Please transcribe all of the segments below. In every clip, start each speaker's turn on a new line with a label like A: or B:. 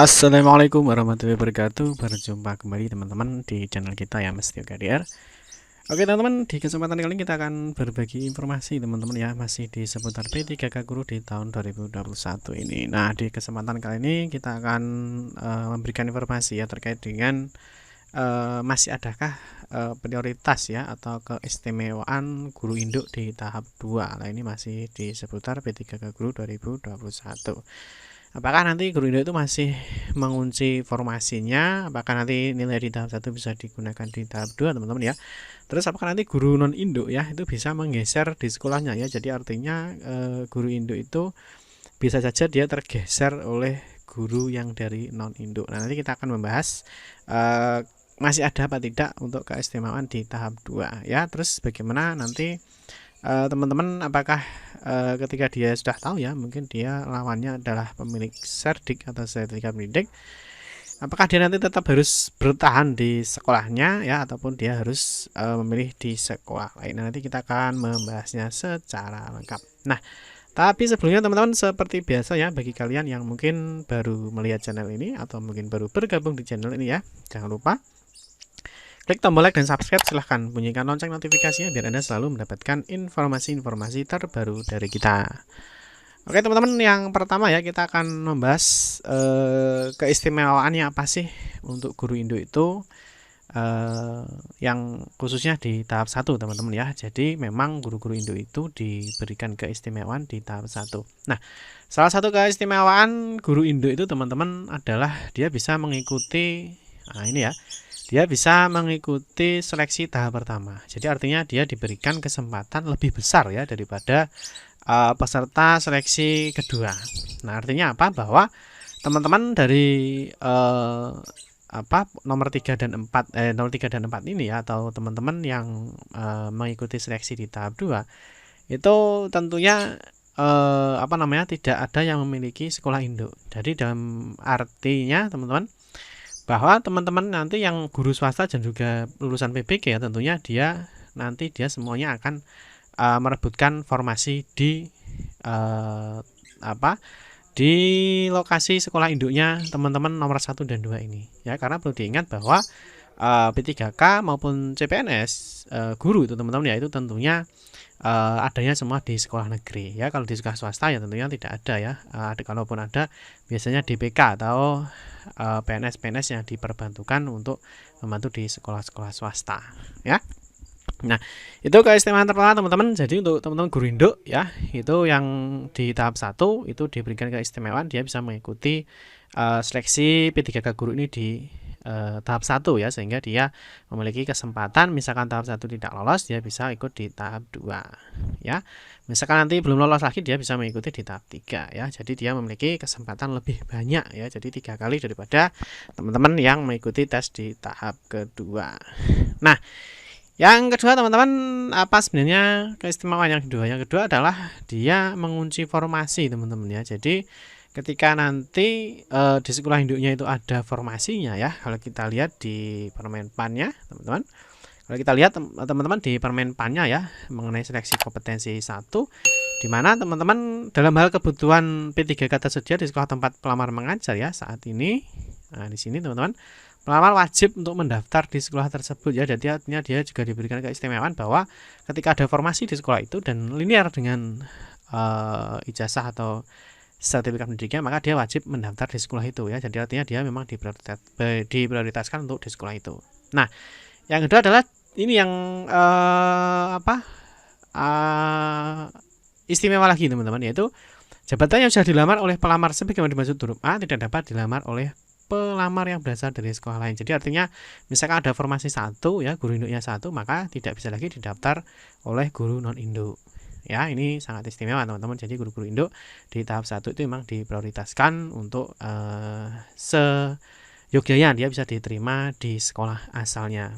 A: Assalamualaikum warahmatullahi wabarakatuh. Berjumpa kembali teman-teman di channel kita ya, Mas Tio KDR. Oke teman-teman, di kesempatan kali ini kita akan berbagi informasi teman-teman ya, masih di seputar P3K Guru di tahun 2021 ini. Nah, di kesempatan kali ini kita akan memberikan informasi ya terkait dengan masih adakah prioritas ya atau keistimewaan guru induk di tahap 2. Nah, ini masih di seputar P3K Guru 2021. Apakah nanti guru induk itu masih mengunci formasinya? Apakah nanti nilai di tahap 1 bisa digunakan di tahap 2, teman-teman ya? Terus apakah nanti guru non induk ya itu bisa menggeser di sekolahnya ya? Jadi artinya guru induk itu bisa saja dia tergeser oleh guru yang dari non induk. Nah, nanti kita akan membahas masih ada apa tidak untuk keistimewaan di tahap 2 ya. Terus bagaimana nanti teman-teman apakah ketika dia sudah tahu ya, mungkin dia lawannya adalah pemilik serdik atau sertifikat pendidik, apakah dia nanti tetap harus bertahan di sekolahnya ya, ataupun dia harus memilih di sekolah lain. Nanti kita akan membahasnya secara lengkap. Nah, tapi sebelumnya teman-teman, seperti biasa ya, bagi kalian yang mungkin baru melihat channel ini atau mungkin baru bergabung di channel ini ya, jangan lupa klik tombol like dan subscribe, silahkan bunyikan lonceng notifikasinya biar Anda selalu mendapatkan informasi-informasi terbaru dari kita. Oke teman-teman, yang pertama ya kita akan membahas keistimewaannya apa sih untuk guru induk itu, yang khususnya di tahap 1 teman-teman ya. Jadi memang guru-guru induk itu diberikan keistimewaan di tahap 1. Nah, salah satu keistimewaan guru induk itu teman-teman adalah dia bisa mengikuti, nah ini ya, dia bisa mengikuti seleksi tahap pertama. Jadi artinya dia diberikan kesempatan lebih besar ya daripada peserta seleksi kedua. Nah, artinya apa? Bahwa teman-teman dari nomor 3 dan 4 nomor 3 dan 4 ini ya, atau teman-teman yang mengikuti seleksi di tahap 2 itu tentunya tidak ada yang memiliki sekolah induk. Jadi dalam artinya teman-teman, bahwa teman-teman nanti yang guru swasta dan juga lulusan PBG ya, tentunya dia semuanya akan merebutkan formasi di di lokasi sekolah induknya teman-teman nomor 1 dan 2 ini ya, karena perlu diingat bahwa P3K maupun CPNS guru itu teman-teman ya, itu tentunya adanya semua di sekolah negeri ya. Kalau di sekolah swasta ya tentunya tidak ada ya. Kalaupun ada, biasanya DPK atau PNS-PNS yang diperbantukan untuk membantu di sekolah-sekolah swasta ya. Nah, itu keistimewaan pertama teman-teman. Jadi untuk teman-teman guru induk ya, itu yang di tahap 1 itu diberikan keistimewaan, dia bisa mengikuti seleksi P3K guru ini di tahap 1 ya, sehingga dia memiliki kesempatan misalkan tahap 1 tidak lolos, dia bisa ikut di tahap 2 ya. Misalkan nanti belum lolos lagi, dia bisa mengikuti di tahap 3 ya. Jadi dia memiliki kesempatan lebih banyak ya. Jadi 3 kali daripada teman-teman yang mengikuti tes di tahap kedua. Nah, yang kedua teman-teman, apa sebenarnya keistimewaan yang kedua? Yang kedua adalah dia mengunci formasi teman-teman ya. Jadi ketika nanti di sekolah induknya itu ada formasinya ya, kalau kita lihat di permenpannya teman-teman, kalau kita lihat teman-teman di permenpannya ya, mengenai seleksi kompetensi 1, di mana teman-teman dalam hal kebutuhan P3K tersedia di sekolah tempat pelamar mengajar ya saat ini. Nah, di sini teman-teman, pelamar wajib untuk mendaftar di sekolah tersebut ya. Jadi artinya dia juga diberikan keistimewaan bahwa ketika ada formasi di sekolah itu dan linear dengan ijazah atau sertifikat pendidiknya, maka dia wajib mendaftar di sekolah itu ya. Jadi artinya dia memang diprioritaskan untuk di sekolah itu. Nah, yang kedua adalah ini yang istimewa lagi teman-teman, yaitu jabatan yang sudah dilamar oleh pelamar sebagaimana dimaksud huruf A tidak dapat dilamar oleh pelamar yang berasal dari sekolah lain. Jadi artinya misalkan ada formasi 1 ya, guru induknya 1, maka tidak bisa lagi didaftar oleh guru non induk. Ya, ini sangat istimewa teman-teman. Jadi guru-guru induk di tahap 1 itu memang diprioritaskan untuk seyogyanya dia bisa diterima di sekolah asalnya.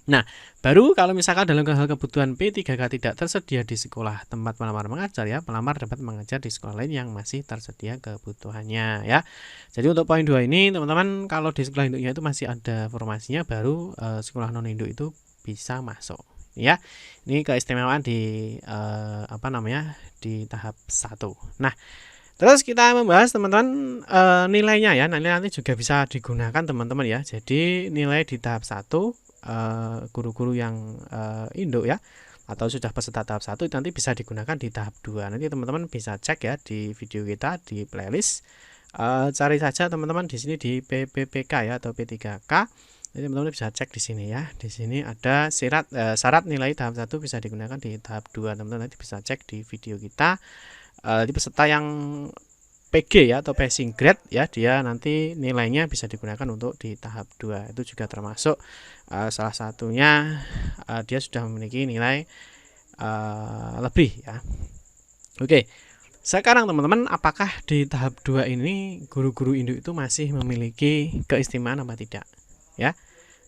A: Nah, baru kalau misalkan dalam hal kebutuhan P3K tidak tersedia di sekolah tempat pelamar mengajar ya, pelamar dapat mengajar di sekolah lain yang masih tersedia kebutuhannya ya. Jadi untuk poin 2 ini teman-teman, kalau di sekolah induknya itu masih ada formasinya, baru sekolah non induk itu bisa masuk ya. Ini keistimewaan di di tahap 1. Nah, Terus kita membahas teman-teman nilainya ya. Nilai nanti juga bisa digunakan teman-teman ya. Jadi nilai di tahap 1 guru-guru yang induk ya atau sudah peserta tahap 1 nanti bisa digunakan di tahap 2. Nanti teman-teman bisa cek ya di video kita di playlist. Cari saja teman-teman di sini di PPPK ya atau P3K. Jadi teman-teman bisa cek di sini ya. Di sini ada syarat nilai tahap 1 bisa digunakan di tahap 2. Teman-teman nanti bisa cek di video kita. Di peserta yang PG ya atau passing grade ya, dia nanti nilainya bisa digunakan untuk di tahap 2. Itu juga termasuk salah satunya dia sudah memiliki nilai lebih ya. Oke. Sekarang teman-teman, apakah di tahap 2 ini guru-guru induk itu masih memiliki keistimewaan apa tidak? Ya.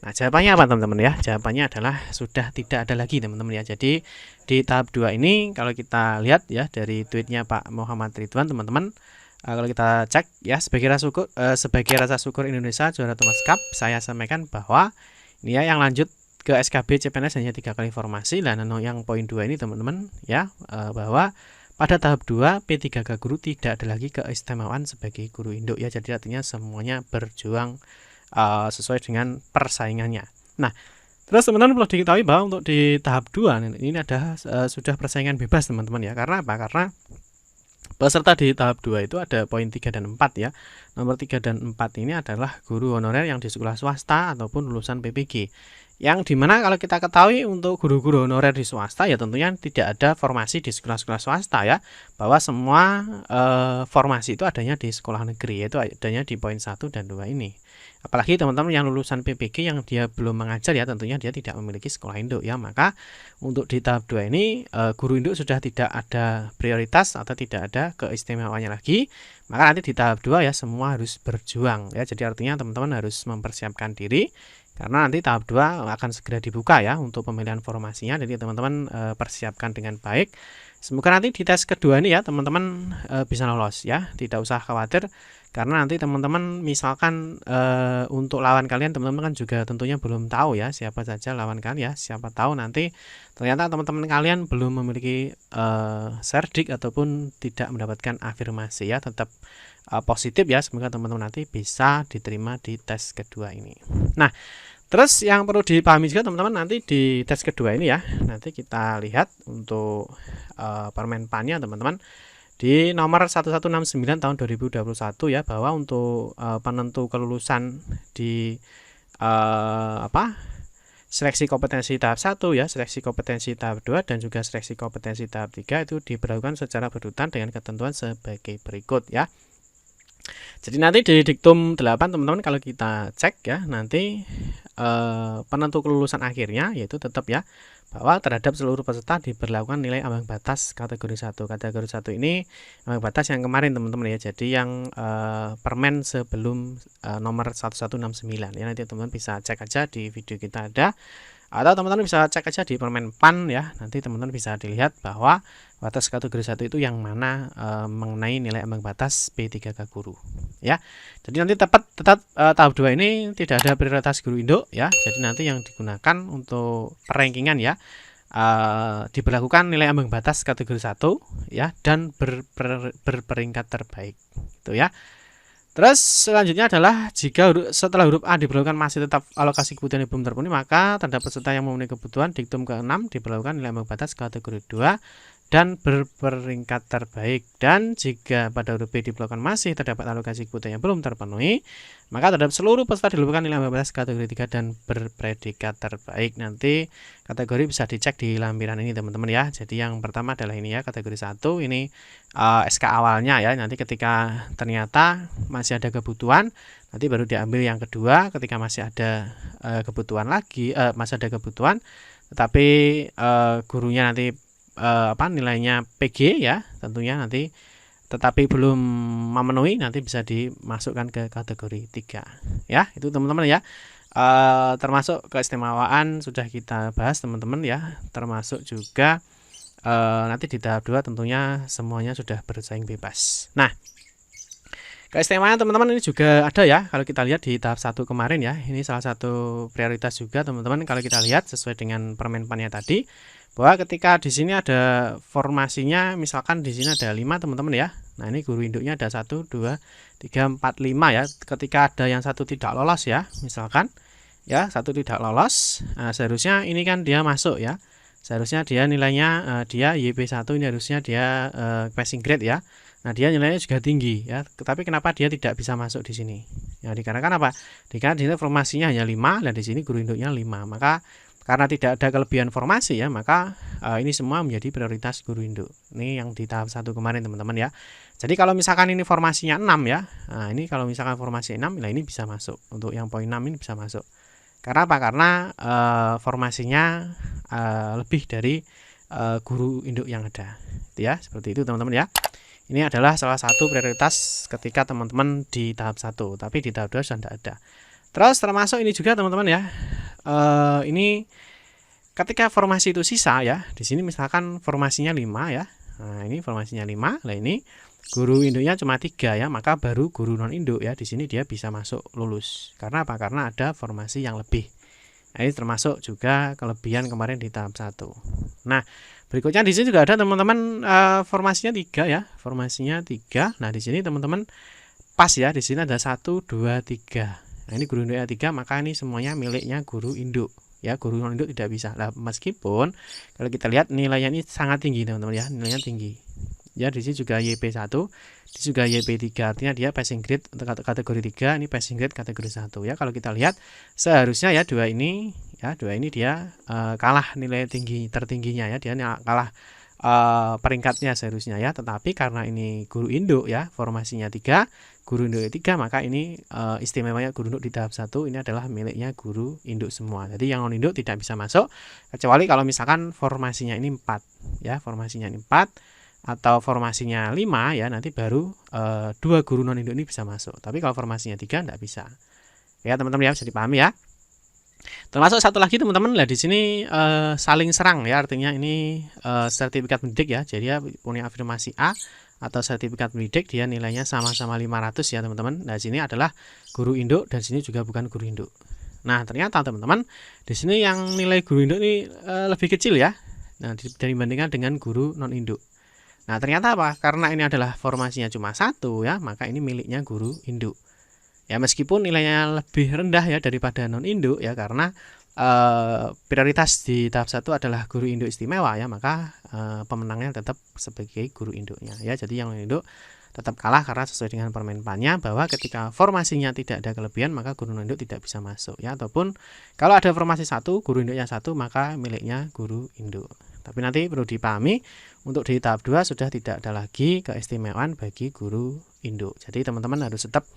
A: Nah, jawabannya apa teman-teman ya? Jawabannya adalah sudah tidak ada lagi teman-teman ya. Jadi di tahap 2 ini kalau kita lihat ya dari tweetnya Pak Muhammad Ridwan teman-teman, kalau kita cek ya sebagai rasa syukur Indonesia juara Thomas Cup, saya sampaikan bahwa ini ya yang lanjut ke SKB CPNS hanya 3 kali formasi. Dan yang poin 2 ini teman-teman ya, bahwa pada tahap 2 P3K guru tidak ada lagi keistimewaan sebagai guru induk ya. Jadi artinya semuanya berjuang sesuai dengan persaingannya. Nah, terus teman-teman perlu diketahui bahwa untuk di tahap 2 ini ada sudah persaingan bebas teman-teman ya. Karena apa? Karena peserta di tahap 2 itu ada poin 3 dan 4 ya. Nomor 3 dan 4 ini adalah guru honorer yang di sekolah swasta ataupun lulusan PPG. Yang dimana kalau kita ketahui untuk guru-guru honorer di swasta ya tentunya tidak ada formasi di sekolah-sekolah swasta ya. Bahwa semua formasi itu adanya di sekolah negeri, yaitu adanya di poin 1 dan 2 ini. Apalagi teman-teman yang lulusan PPG yang dia belum mengajar ya tentunya dia tidak memiliki sekolah induk ya. Maka untuk di tahap 2 ini guru induk sudah tidak ada prioritas atau tidak ada keistimewaannya lagi. Maka nanti di tahap 2 ya semua harus berjuang ya. Jadi artinya teman-teman harus mempersiapkan diri karena nanti tahap 2 akan segera dibuka ya untuk pemilihan formasinya. Jadi teman-teman persiapkan dengan baik. Semoga nanti di tes kedua ini ya teman-teman bisa lolos ya. Tidak usah khawatir. Karena nanti teman-teman misalkan untuk lawan kalian teman-teman kan juga tentunya belum tahu ya siapa saja lawan kalian ya. Siapa tahu nanti ternyata teman-teman kalian belum memiliki serdik ataupun tidak mendapatkan afirmasi ya. Tetap positif ya. Semoga teman-teman nanti bisa diterima di tes kedua ini. Nah, terus yang perlu dipahami juga teman-teman nanti di tes kedua ini ya. Nanti kita lihat untuk permenpannya teman-teman. Di nomor 1169 tahun 2021 ya, bahwa untuk penentu kelulusan di seleksi kompetensi tahap 1 ya, seleksi kompetensi tahap 2 dan juga seleksi kompetensi tahap 3 itu diberlakukan secara berurutan dengan ketentuan sebagai berikut ya. Jadi nanti di diktum 8 teman-teman kalau kita cek ya, nanti penentu kelulusan akhirnya yaitu tetap ya bahwa terhadap seluruh peserta diberlakukan nilai ambang batas kategori 1. Kategori 1 ini ambang batas yang kemarin teman-teman ya. Jadi yang permen sebelum nomor 1169 ya. Nanti teman-teman bisa cek aja di video kita ada. Atau teman-teman bisa cek aja di permen PAN ya. Nanti teman-teman bisa dilihat bahwa batas kategori 1 itu yang mana mengenai nilai ambang batas P3K guru ya. Jadi nanti tetap tahap 2 ini tidak ada prioritas guru induk ya. Jadi nanti yang digunakan untuk perankingan ya diberlakukan nilai ambang batas kategori 1 ya dan berperingkat terbaik itu ya. Terus selanjutnya adalah jika setelah huruf A diberlakukan masih tetap alokasi kebutuhan yang belum terpenuhi, maka terhadap peserta yang memenuhi kebutuhan diktum ke-6 diberlakukan nilai ambang batas kategori 2 dan berperingkat terbaik. Dan jika pada huruf B diberlakukan masih terdapat alokasi kebutuhan yang belum terpenuhi, maka terhadap seluruh peserta diberlakukan nilai ambang batas kategori 3 dan berpredikat terbaik. Nanti kategori bisa dicek di lampiran ini teman-teman ya. Jadi yang pertama adalah ini ya, kategori 1 ini SK awalnya ya. Nanti ketika ternyata masih ada kebutuhan, nanti baru diambil yang kedua ketika masih ada kebutuhan lagi, masih ada kebutuhan tetapi gurunya nanti nilainya PG ya tentunya nanti tetapi belum memenuhi, nanti bisa dimasukkan ke kategori 3 ya. Itu teman-teman ya, termasuk keistimewaan sudah kita bahas teman-teman ya, termasuk juga nanti di tahap 2 tentunya semuanya sudah bersaing bebas. Nah, keistimewaan teman-teman ini juga ada ya. Kalau kita lihat di tahap 1 kemarin ya, ini salah satu prioritas juga teman-teman. Kalau kita lihat sesuai dengan permenpannya tadi, bahwa ketika di sini ada formasinya, misalkan di sini ada 5 teman-teman ya. Nah, ini guru induknya ada 1 2 3 4 5 ya. Ketika ada yang satu tidak lolos ya, misalkan ya, satu tidak lolos, nah, seharusnya ini kan dia masuk ya. Seharusnya dia nilainya dia YP1 ini harusnya dia passing grade ya. Nah, dia nilainya juga tinggi ya. Tetapi kenapa dia tidak bisa masuk di sini? Ya, dikarenakan apa? Dikarenakan di sini formasinya hanya 5 dan di sini guru induknya 5. Maka karena tidak ada kelebihan formasi ya, maka ini semua menjadi prioritas guru induk. Ini yang di tahap 1 kemarin teman-teman ya. Jadi kalau misalkan ini formasinya 6 ya. Nah, ini kalau misalkan formasi 6, nah ini bisa masuk. Untuk yang poin 6 ini bisa masuk. Karena apa? Karena formasinya lebih dari guru induk yang ada. Ya, seperti itu teman-teman ya. Ini adalah salah satu prioritas ketika teman-teman di tahap 1, tapi di tahap 2 sudah tidak ada. Terus termasuk ini juga teman-teman ya. Ini ketika formasi itu sisa ya. Di sini misalkan formasinya 5 ya. Nah, ini formasinya 5. Nah, ini guru induknya cuma 3 ya, maka baru guru non induk ya. Di sini dia bisa masuk lulus. Karena apa? Karena ada formasi yang lebih. Nah, ini termasuk juga kelebihan kemarin di tahap 1. Nah, berikutnya di sini juga ada teman-teman formasinya 3 ya. Formasinya 3. Nah, di sini teman-teman pas ya. Di sini ada 1 2 3. Nah, ini guru induknya 3, maka ini semuanya miliknya guru induk. Ya, guru non induk tidak bisa. Nah, meskipun kalau kita lihat nilainya ini sangat tinggi teman-teman ya. Nilainya tinggi. Ya, di sini juga YP1, di sini juga YP3, artinya dia passing grade untuk kategori 3, ini passing grade kategori 1 ya. Kalau kita lihat seharusnya ya dua ini dia kalah nilai tertingginya ya, dia kalah peringkatnya seharusnya ya. Tetapi karena ini guru induk ya, formasinya 3, guru induk 3, maka ini istimewanya guru induk di tahap 1 ini adalah miliknya guru induk semua. Jadi yang non induk tidak bisa masuk kecuali kalau misalkan formasinya ini 4 ya, formasinya ini 4 atau formasinya 5 ya, nanti baru 2 guru non induk ini bisa masuk. Tapi kalau formasinya 3 tidak bisa. Ya teman-teman ya, bisa dipahami ya. Termasuk satu lagi teman-teman, lah di sini saling serang ya, artinya ini sertifikat pendidik ya. Jadi dia punya afirmasi A atau sertifikat pendidik, dia nilainya sama-sama 500 ya teman-teman. Nah, sini adalah guru induk dan sini juga bukan guru induk. Nah, ternyata teman-teman di sini yang nilai guru induk ini lebih kecil ya. Nah, dibandingkan dengan guru non induk. Nah, ternyata apa? Karena ini adalah formasinya cuma 1 ya, maka ini miliknya guru induk. Ya, meskipun nilainya lebih rendah ya daripada non induk ya, karena prioritas di tahap 1 adalah guru induk istimewa ya, maka pemenangnya tetap sebagai guru induknya ya. Jadi yang non induk tetap kalah karena sesuai dengan permen pannya bahwa ketika formasinya tidak ada kelebihan maka guru non induk tidak bisa masuk ya, ataupun kalau ada formasi 1 guru induknya 1 maka miliknya guru induk. Tapi nanti perlu dipahami untuk di tahap 2 sudah tidak ada lagi keistimewaan bagi guru induk. Jadi teman-teman harus tetap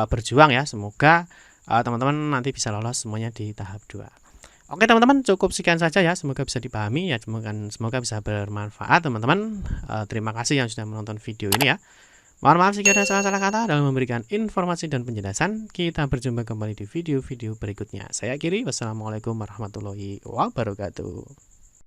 A: berjuang ya. Semoga teman-teman nanti bisa lolos semuanya di tahap 2. Oke teman-teman, cukup sekian saja ya. Semoga bisa dipahami ya. Semoga bisa bermanfaat teman-teman. Terima kasih yang sudah menonton video ini ya. Mohon maaf jika ada salah-salah kata dalam memberikan informasi dan penjelasan. Kita berjumpa kembali di video-video berikutnya. Saya akhiri. Wassalamualaikum warahmatullahi wabarakatuh.